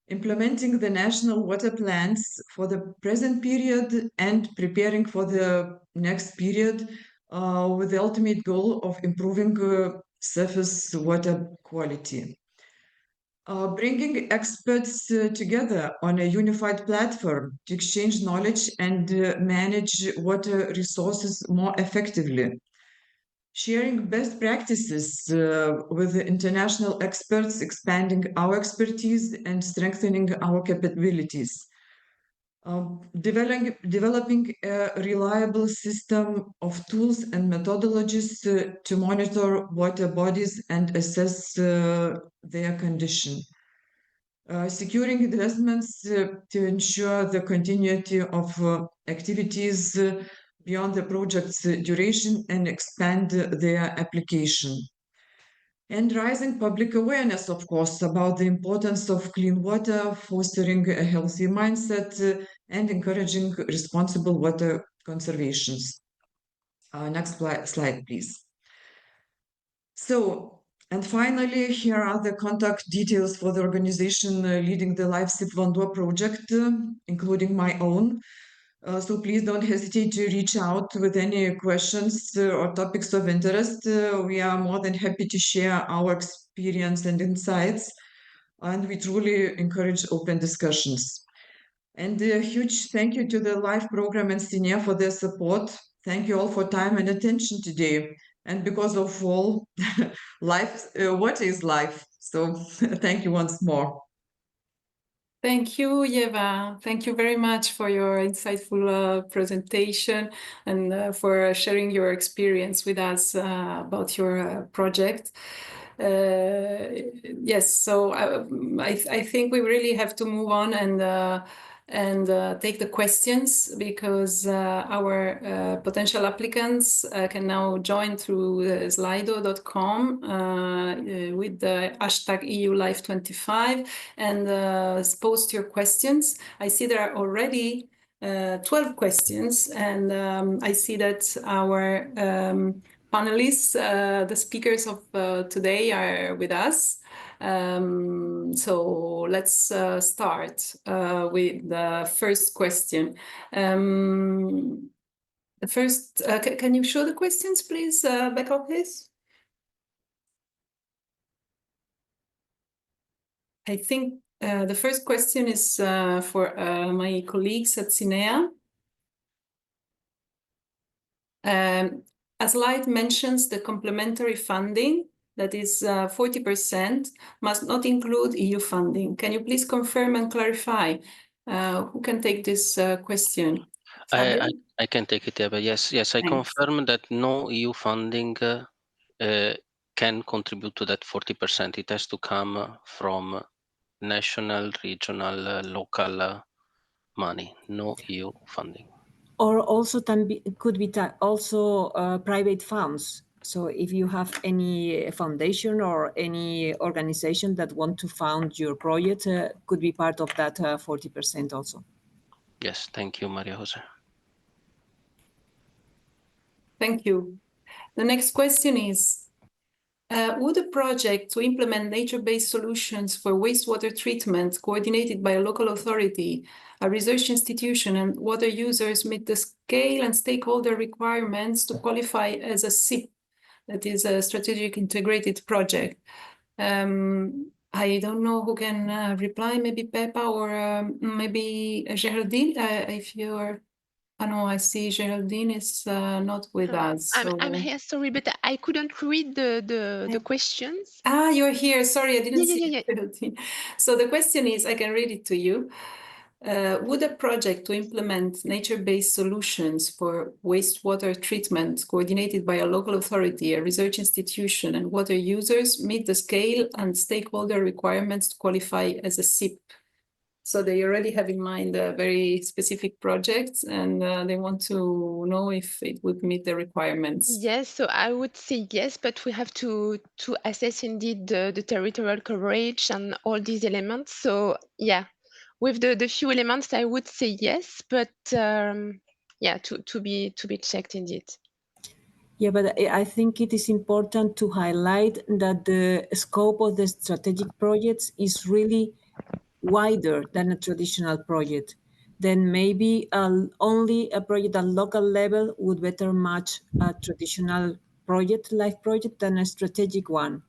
implementing the national water plans for the present period and preparing for the next period with the ultimate goal of improving surface water quality. Bringing experts together on a unified platform to exchange knowledge and manage water resources more effectively. Sharing best practices with the international experts, expanding our expertise and strengthening our capabilities. Developing a reliable system of tools and methodologies to monitor water bodies and assess their condition. Securing investments to ensure the continuity of activities beyond the project's duration and expand their application. And rising public awareness, of course, about the importance of clean water, fostering a healthy mindset, and encouraging responsible water conservation. Next slide, please. So, and finally, here are the contact details for the organization leading the Life Sifondo project, including my own. So please don't hesitate to reach out with any questions or topics of interest. We are more than happy to share our experience and insights, and we truly encourage open discussions. And a huge thank you to the LIFE program and Sinia for their support. Thank you all for time and attention today. And because of all, life, what is life? So thank you once more. Thank you, Eva. Thank you very much for your insightful presentation and for sharing your experience with us about your project. Yes, so I think we really have to move on and take the questions because our potential applicants can now join through slido.com with the hashtag EULife25 and post your questions. I see there are already 12 questions, and I see that our panelists, the speakers of today are with us. So let's start with the first question. The first, can you show the questions, please, Becca, please? I think the first question is for my colleagues at CINEA. A slide mentions the complementary funding, that is 40%, must not include EU funding. Can you please confirm and clarify? Who can take this question? I can take it, Eva. Yes, I confirm that no EU funding can contribute to that 40%. It has to come from national, regional, local money, no EU funding. Or also could be also private funds. So if you have any foundation or any organization that want to fund your project, could be part of that 40% also. Yes, thank you, Maria Jose. Thank you. The next question is, Would a project to implement nature-based solutions for wastewater treatment coordinated by a local authority, a research institution, and water users meet the scale and stakeholder requirements to qualify as a SIP, that is a strategic integrated project? I don't know who can reply, maybe Peppa or maybe Geraldine, if you're... Oh no, I see Geraldine is not with us. So... I'm here, sorry, but I couldn't read the questions. Ah, you're here. Sorry, I didn't see Yeah. Geraldine. So the question is, I can read it to you. Would a project to implement nature-based solutions for wastewater treatment coordinated by a local authority, a research institution, and water users meet the scale and stakeholder requirements to qualify as a SIP? So they already have in mind a very specific project, and they want to know if it would meet the requirements. Yes, so I would say yes, but we have to assess indeed the territorial coverage and all these elements. So yeah, with the few elements, I would say yes, but yeah, to be checked indeed. Yeah, but I think it is important to highlight that the scope of the strategic projects is really wider than a traditional project. Then maybe only a project at local level would better match a traditional project, life project, than a strategic one.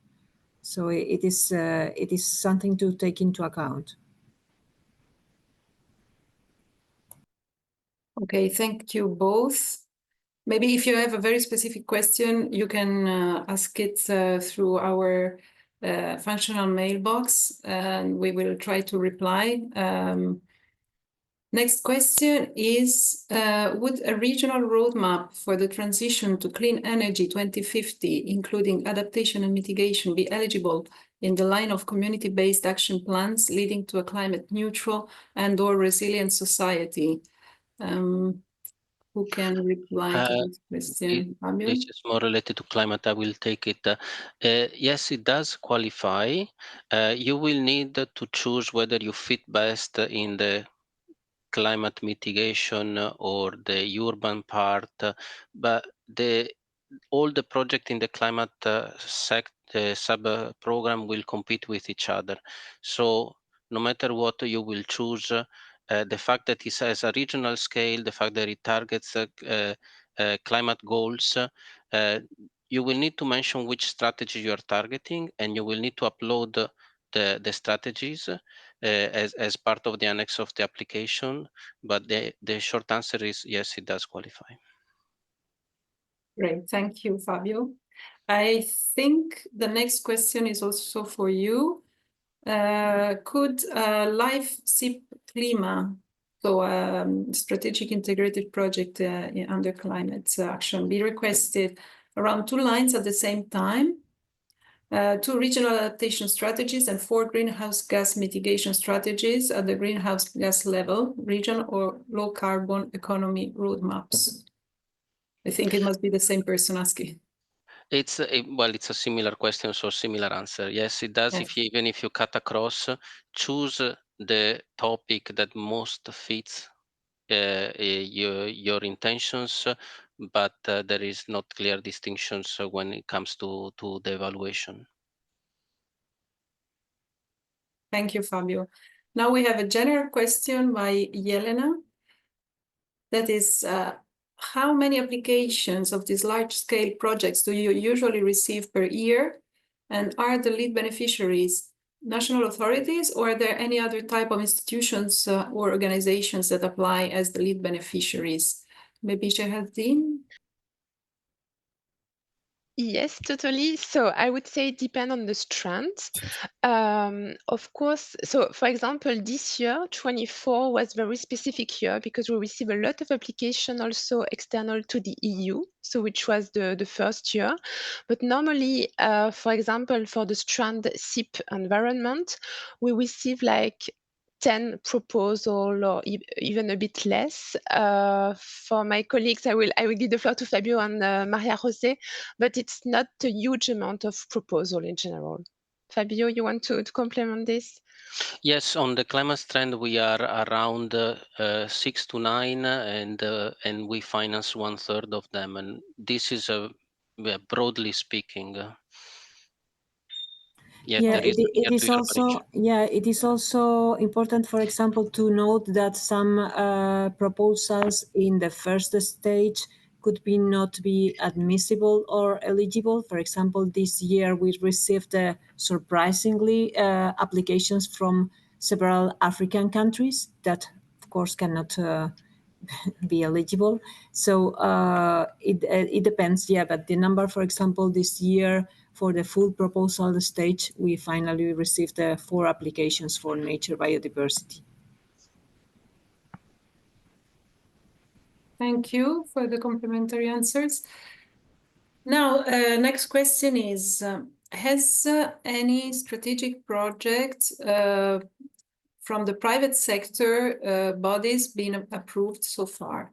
So it is something to take into account. Okay, thank you both. Maybe if you have a very specific question, you can ask it through our functional mailbox, and we will try to reply. Next question is, would a regional roadmap for the transition to clean energy 2050, including adaptation and mitigation, be eligible in the line of community-based action plans leading to a climate neutral and/or resilient society? Who can reply to this question? Fabio? This is more related to climate. I will take it. Yes, it does qualify. You will need to choose whether you fit best in the climate mitigation or the urban part, but all the project in the climate sub program will compete with each other. So no matter what you will choose, the fact that it has a regional scale, the fact that it targets climate goals, you will need to mention which strategy you are targeting, and you will need to upload the strategies as part of the annex of the application. But the short answer is yes, it does qualify. Great, thank you, Fabio. I think the next question is also for you. Could Life SIP Klima, so strategic integrated project under climate action, be requested around 2 lines at the same time? 2 regional adaptation strategies and 4 greenhouse gas mitigation strategies at the greenhouse gas level, region or low carbon economy roadmaps? I think it must be the same person asking. It's it's a similar question, so similar answer. Yes, it does. Yes. Even if you cut across, choose the topic that most fits your intentions, but there is not clear distinctions when it comes to the evaluation. Thank you, Fabio. Now we have a general question by Yelena. That is, how many applications of these large-scale projects do you usually receive per year? And are the lead beneficiaries national authorities, or are there any other type of institutions or organizations that apply as the lead beneficiaries? Maybe Geraldine? Yes, totally. So I would say it depends on the strand. Of course, so for example, this year, 24 was very specific year because we received a lot of application also external to the EU, so which was the first year. But normally, for example, for the strand SIP environment, we receive like 10 proposal or even a bit less. For my colleagues, I will give the floor to Fabio and Maria Jose, but it's not a huge amount of proposal in general. Fabio, you want to complement this? Yes, on the climate trend, we are around 6 to 9, and we finance 1/3 of them, and this is broadly speaking. yet Yeah, there is it is also it is also important, for example, to note that some proposals in the first stage could be not be admissible or eligible. For example, this year we received surprisingly applications from several African countries that, of course, cannot be eligible. So it depends, yeah. But the number, for example, this year for the full proposal stage, we finally received 4 applications for nature biodiversity. Thank you for the complimentary answers. Now, next question is, has any strategic project from the private sector bodies been approved so far?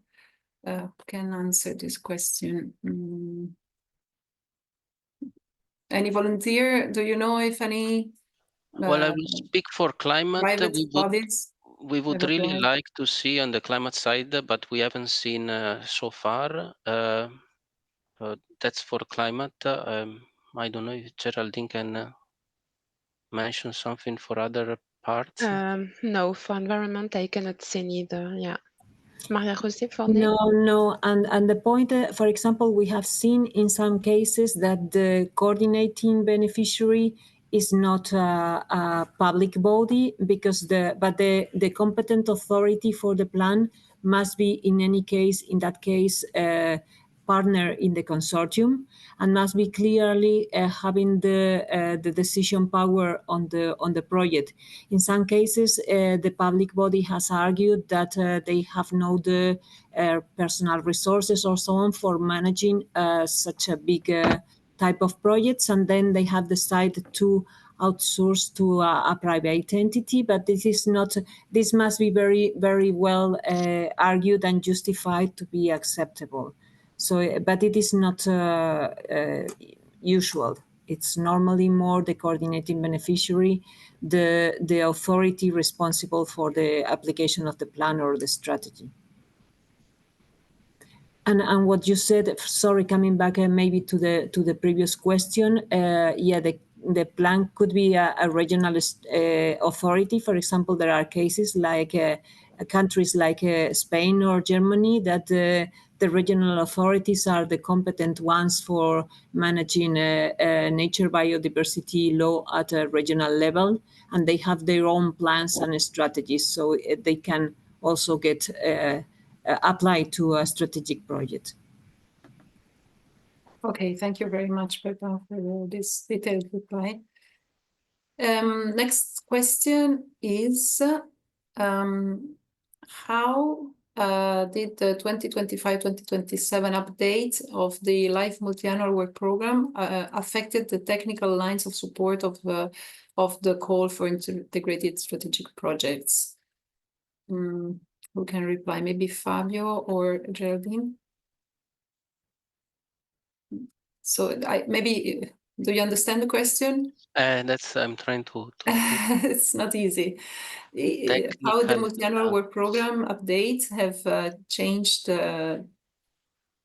Can answer this question. Any volunteer? Do you know if any Well, I will speak for climate. private bodies We would have really applied? like to see on the climate side, but we haven't seen so far. That's for climate. I don't know if Geraldine can mention something for other parts. No, for environment, I cannot say neither. Yeah. Maria Jose for No, and the point, for example, we have seen in some cases that the coordinating beneficiary is not a public body because the competent authority for the plan must be in any case, in that case, partner in the consortium and must be clearly having the decision power on the project. In some cases, the public body has argued that they have no the personal resources or so on for managing such a big type of projects, and then they have decided to outsource to a private entity. But this must be very, very well argued and justified to be acceptable. So, but it is not usual. It's normally more the coordinating beneficiary, the authority responsible for the application of the plan or the strategy. And what you said, sorry, coming back maybe to the previous question, the plan could be a regional authority. For example, there are cases like countries like Spain or Germany that the regional authorities are the competent ones for managing nature biodiversity law at a regional level, and they have their own plans and strategies, so they can also get applied to a strategic project. Okay, thank you very much, Pepa, for this detailed reply. Next question is, how did the 2025-2027 update of the LIFE multi-annual work program affected the technical lines of support of the call for integrated strategic projects? Who can reply? Maybe Fabio or Geraldine? So maybe, do you understand the question? I'm trying to It's not easy. How the multi-annual work program updates have changed the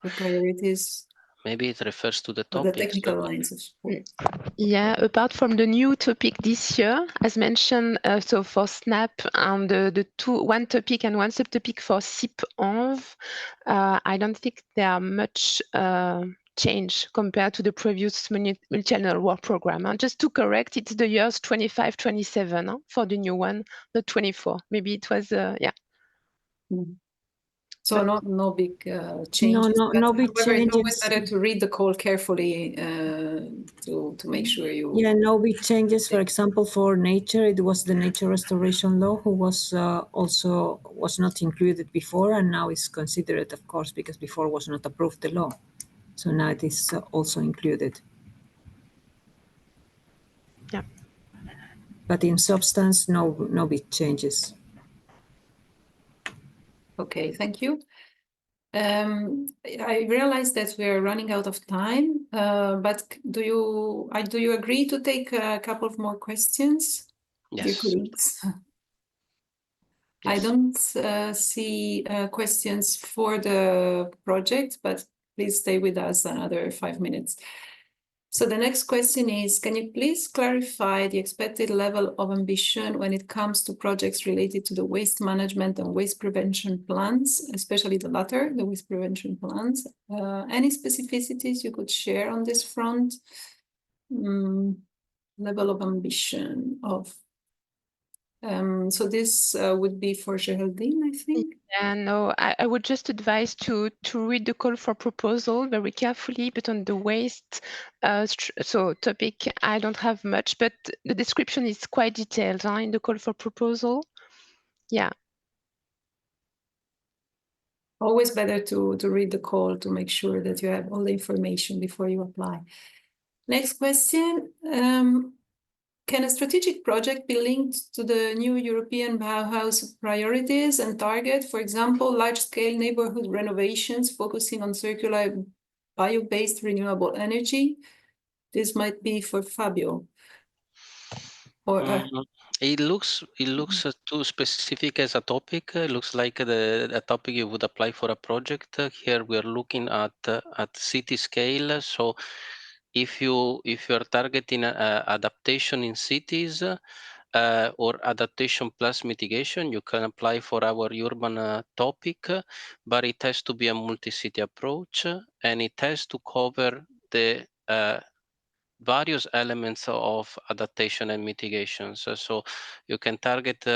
priorities? Maybe it refers to the The topics. technical lines of support. Yeah, apart from the new topic this year, as mentioned, so for SNAP and the one topic and one subtopic for SIP ENV, I don't think there are much change compared to the previous multi-annual work program. And just to correct, it's the years 25-27 for the new one, not 24. Maybe it was, yeah. So no big changes. No big changes. It's always better to read the call carefully to make sure you. Yeah, no big changes. For example, for nature, it was the nature restoration law who was also was not included before, and now is considered, of course, because before was not approved the law. So now it is also included. Yeah. But in substance, no big changes. Okay, thank you. I realize that we are running out of time, but do you agree to take a couple of more questions? Yes. Dear colleagues? Yes. I don't see questions for the project, but please stay with us another 5 minutes. So the next question is, can you please clarify the expected level of ambition when it comes to projects related to the waste management and waste prevention plans, especially the latter, the waste prevention plans? Any specificities you could share on this front? Level of ambition of... so this would be for Geraldine, I think. Yeah, no, I would just advise to read the call for proposal very carefully, but on the waste topic, I don't have much, but the description is quite detailed in the call for proposal. Yeah. Always better to read the call to make sure that you have all the information before you apply. Next question. Can a strategic project be linked to the new European Bauhaus priorities and target, for example, large-scale neighborhood renovations focusing on circular bio-based renewable energy? This might be for Fabio. Or it looks too specific as a topic. It looks like a topic you would apply for a project. Here we are looking at city scale. So if you are targeting adaptation in cities or adaptation plus mitigation, you can apply for our urban topic, but it has to be a multi-city approach, and it has to cover the various elements of adaptation and mitigation. So you can target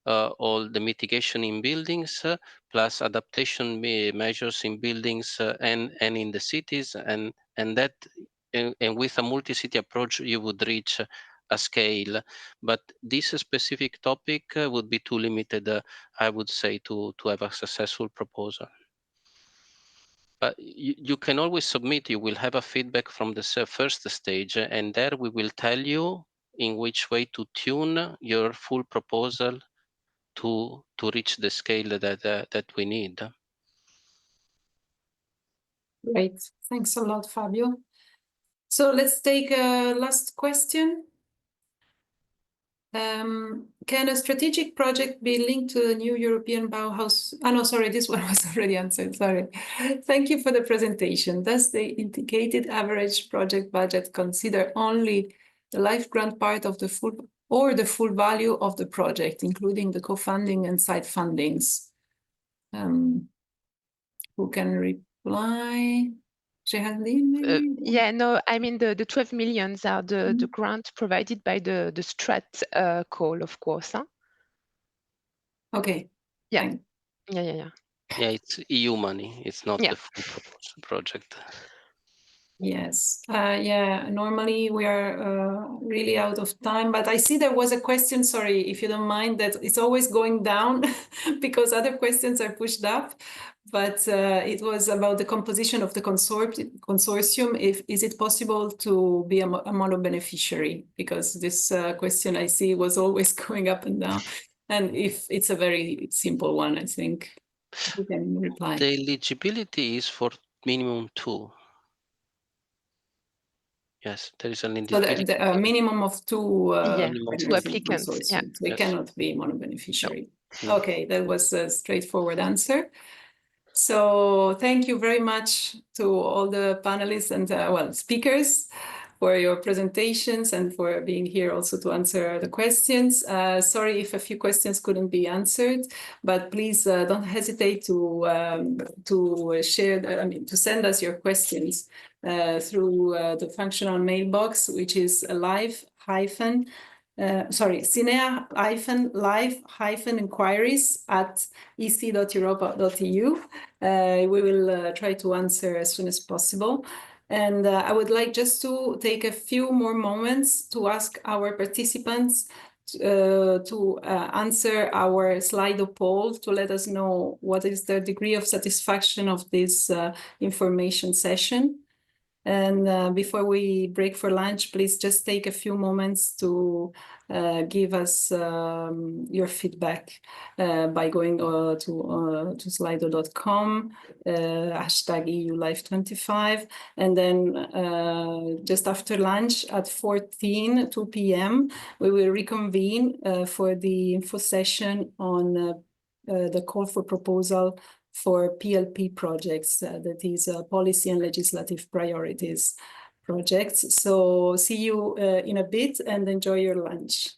all the mitigation in buildings plus adaptation measures in buildings and in the cities, and that and with a multi-city approach you would reach a scale. But this specific topic would be too limited, I would say, to have a successful proposal. But you can always submit. You will have a feedback from the first stage, and there we will tell you in which way to tune your full proposal to reach the scale that we need. Great. Thanks a lot, Fabio. So let's take a last question. Can a strategic project be linked to the new European Bauhaus? Oh, no, sorry, this one was already answered. Sorry. Thank you for the presentation. Does the indicated average project budget consider only the life grant part of the full value of the project, including the co-funding and side fundings? Who can reply? Geraldine, maybe? Yeah, no, I mean the 12 millions are the grant provided by the Strat call, of course. Huh? Okay. Yeah. Thanks. Yeah. Yeah, it's EU money. It's not Yeah. the full proposal project. Yes. Yeah, normally we are really out of time, but I see there was a question, sorry, if you don't mind, that it's always going down because other questions are pushed up, but it was about the composition of the consortium. Is it possible to be a mono-beneficiary? Because this question I see was always going up and down. And if it's a very simple one, I think you can reply. The eligibility is for minimum 2. Yes, there is an eligibility. So the minimum of 2 applicants. Yeah. They cannot be mono-beneficiary. No. Okay, that was a straightforward answer. So thank you very much to all the panelists and speakers for your presentations and for being here also to answer the questions. Sorry if a few questions couldn't be answered, but please don't hesitate to share, to send us your questions through the functional mailbox, which is cinea-live-inquiries@ec.europa.eu. We will try to answer as soon as possible. And I would like just to take a few more moments to ask our participants to answer our Slido poll to let us know what is their degree of satisfaction of this information session. And before we break for lunch, please just take a few moments to give us your feedback by going to slido.com, #EULife25. And then just after lunch at 2 p.m., we will reconvene for the info session on the call for proposal for PLP projects, that is Policy and Legislative Priorities projects. So see you in a bit and enjoy your lunch.